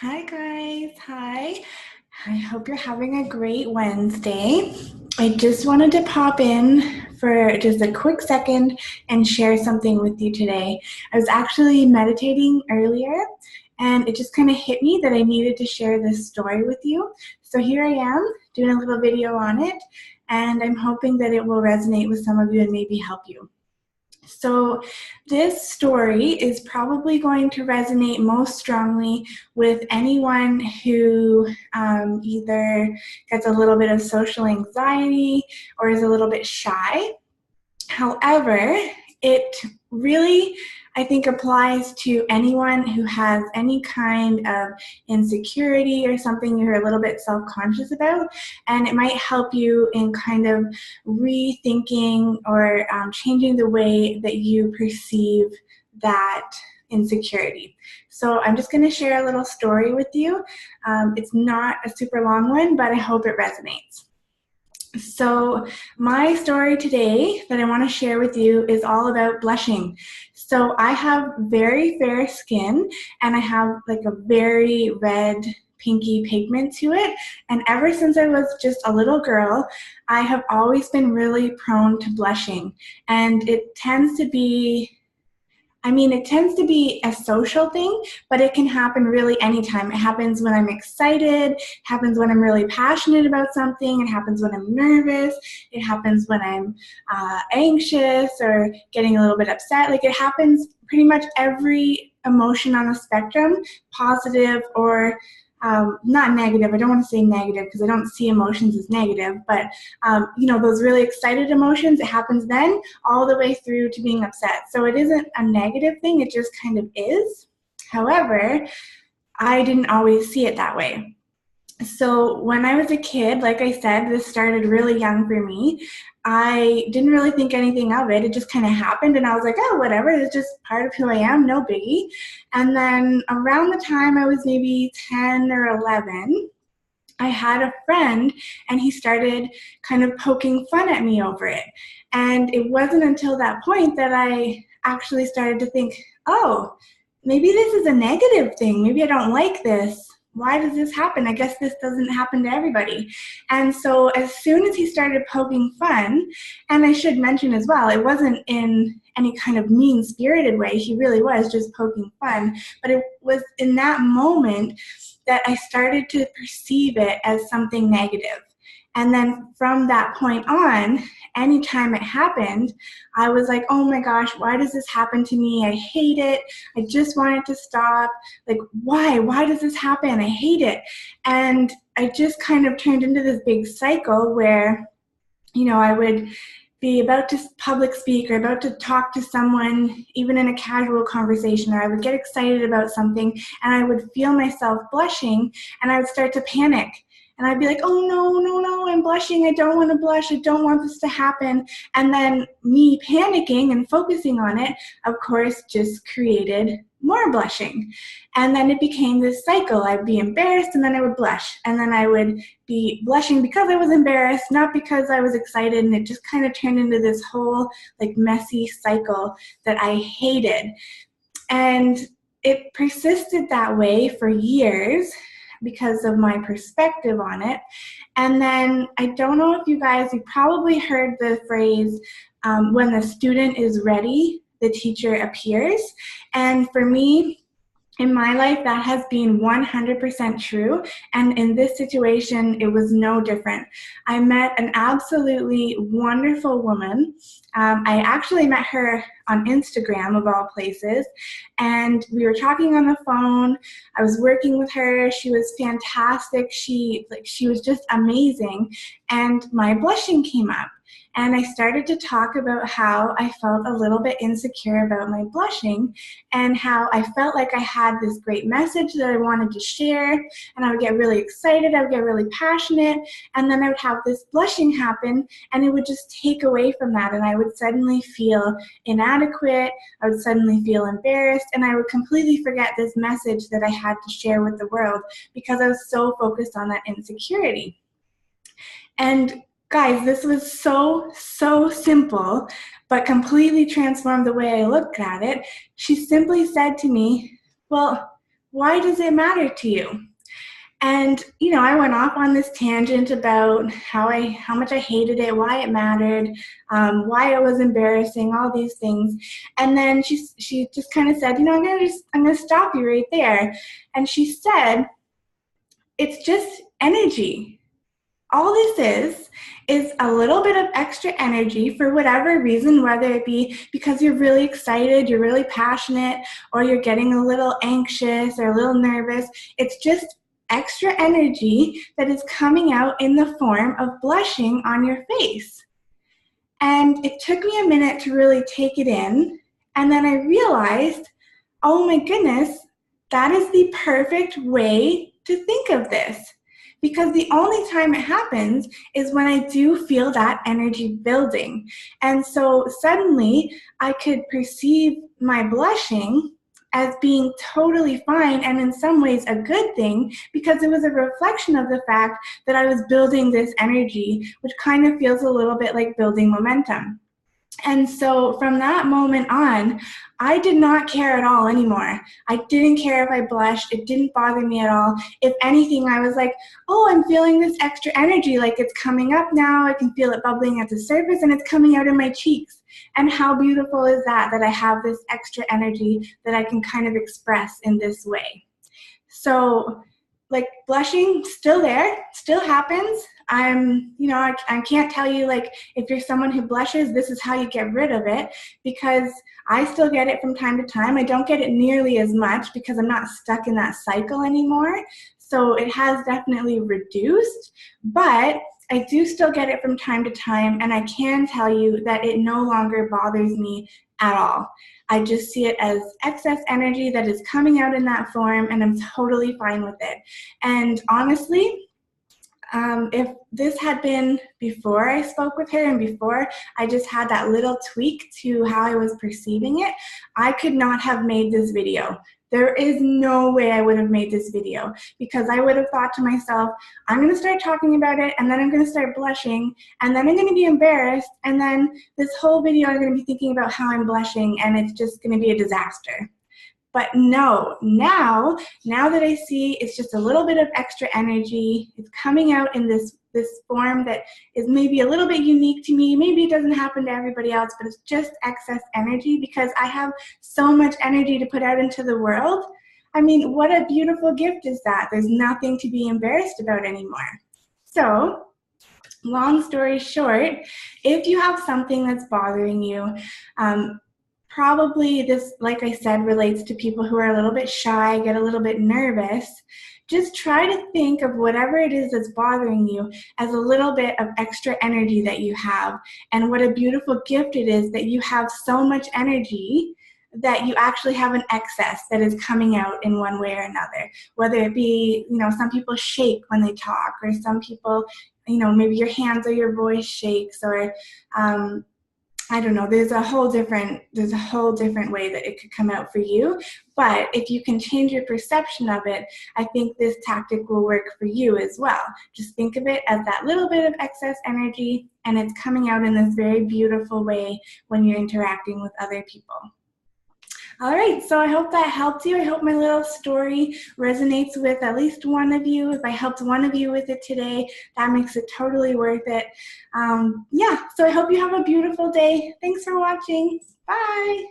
Hi guys, hi. I hope you're having a great Wednesday. I just wanted to pop in for just a quick second and share something with you today. I was actually meditating earlier and it just kind of hit me that I needed to share this story with you. So here I am doing a little video on it, and I'm hoping that it will resonate with some of you and maybe help you. So this story is probably going to resonate most strongly with anyone who either gets a little bit of social anxiety or is a little bit shy. However, it really, I think, applies to anyone who has any kind of insecurity or something you're a little bit self-conscious about, and it might help you in kind of rethinking or changing the way that you perceive that insecurity. So I'm just going to share a little story with you. It's not a super long one, but I hope it resonates. So my story today that I want to share with you is all about blushing. So I have very fair skin and I have like a very red pinky pigment to it, and ever since I was just a little girl I have always been really prone to blushing, and it tends to be a social thing, but it can happen really anytime. It happens when I'm excited, it happens when I'm really passionate about something, it happens when I'm nervous, it happens when I'm anxious or getting a little bit upset. Like, it happens pretty much every emotion on the spectrum, positive or not negative. I don't want to say negative because I don't see emotions as negative, but those really excited emotions, it happens then all the way through to being upset. So it isn't a negative thing, it just kind of is. However, I didn't always see it that way. So when I was a kid, like I said, this started really young for me. I didn't really think anything of it. It just kind of happened, and I was like, oh, whatever, it's just part of who I am, no biggie. And then around the time I was maybe 10 or 11, I had a friend, and he started kind of poking fun at me over it. And it wasn't until that point that I actually started to think, oh, maybe this is a negative thing. Maybe I don't like this. Why does this happen? I guess this doesn't happen to everybody. And so as soon as he started poking fun, and I should mention as well, it wasn't in any kind of mean-spirited way. He really was just poking fun. But it was in that moment that I started to perceive it as something negative. And then from that point on, anytime it happened, I was like, oh my gosh, why does this happen to me? I hate it. I just want it to stop. Like, why? Why does this happen? I hate it. And I just kind of turned into this big cycle where, I would be about to public speak or about to talk to someone, even in a casual conversation, or I would get excited about something and I would feel myself blushing and I would start to panic. And I'd be like, oh no, I'm blushing. I don't want to blush. I don't want this to happen. And then me panicking and focusing on it, of course, just created more blushing. And then it became this cycle. I'd be embarrassed and then I would blush. And then I would be blushing because I was embarrassed, not because I was excited. And it just kind of turned into this whole like messy cycle that I hated. And it persisted that way for years because of my perspective on it. And then I don't know if you probably heard the phrase, when the student is ready, the teacher appears. And for me, in my life, that has been 100% true, and in this situation, it was no different. I met an absolutely wonderful woman. I actually met her on Instagram, of all places, and we were talking on the phone. I was working with her. She was fantastic. She was just amazing, and my blushing came up. And I started to talk about how I felt a little bit insecure about my blushing and how I felt like I had this great message that I wanted to share, and I would get really excited, I would get really passionate, and then I would have this blushing happen and it would just take away from that, and I would suddenly feel inadequate, I would suddenly feel embarrassed, and I would completely forget this message that I had to share with the world because I was so focused on that insecurity. And guys, this was so simple, but completely transformed the way I looked at it. She simply said to me, well, why does it matter to you? And, I went off on this tangent about how much I hated it, why it mattered, why it was embarrassing, all these things. And then she just kind of said, I'm gonna stop you right there. And she said, it's just energy. All this is a little bit of extra energy for whatever reason, whether it be because you're really excited, you're really passionate, or you're getting a little anxious or a little nervous. It's just extra energy that is coming out in the form of blushing on your face. And it took me a minute to really take it in. And then I realized, oh my goodness, that is the perfect way to think of this. Because the only time it happens is when I do feel that energy building. And so suddenly I could perceive my blushing as being totally fine and in some ways a good thing, because it was a reflection of the fact that I was building this energy, which kind of feels a little bit like building momentum. And so from that moment on, I did not care at all anymore. I didn't care if I blushed. It didn't bother me at all. If anything, I was like, oh, I'm feeling this extra energy, like it's coming up now. I can feel it bubbling at the surface and it's coming out in my cheeks. And how beautiful is that I have this extra energy that I can kind of express in this way. So like blushing, still there, still happens. I can't tell you like if you're someone who blushes, this is how you get rid of it, because I still get it from time to time. I don't get it nearly as much because I'm not stuck in that cycle anymore. So it has definitely reduced, but I do still get it from time to time, and I can tell you that it no longer bothers me at all. I just see it as excess energy that is coming out in that form, and I'm totally fine with it. And honestly, if this had been before I spoke with her and before I just had that little tweak to how I was perceiving it, I could not have made this video. There is no way I would have made this video, because I would have thought to myself, I'm going to start talking about it, and then I'm going to start blushing, and then I'm going to be embarrassed, and then this whole video I'm going to be thinking about how I'm blushing, and it's just going to be a disaster. But no, now that I see it's just a little bit of extra energy, it's coming out in this form that is maybe a little bit unique to me. Maybe it doesn't happen to everybody else, but it's just excess energy because I have so much energy to put out into the world. I mean, what a beautiful gift is that? There's nothing to be embarrassed about anymore. So, long story short, if you have something that's bothering you, probably this, like I said, relates to people who are a little bit shy, get a little bit nervous. Just try to think of whatever it is that's bothering you as a little bit of extra energy that you have. And what a beautiful gift it is that you have so much energy that you actually have an excess that is coming out in one way or another. Whether it be, some people shake when they talk, or some people, maybe your hands or your voice shakes, or I don't know, there's a whole different way that it could come out for you. But if you can change your perception of it, I think this tactic will work for you as well. Just think of it as that little bit of excess energy, and it's coming out in this very beautiful way when you're interacting with other people. All right, so I hope that helped you. I hope my little story resonates with at least one of you. If I helped one of you with it today, that makes it totally worth it. So I hope you have a beautiful day. Thanks for watching. Bye.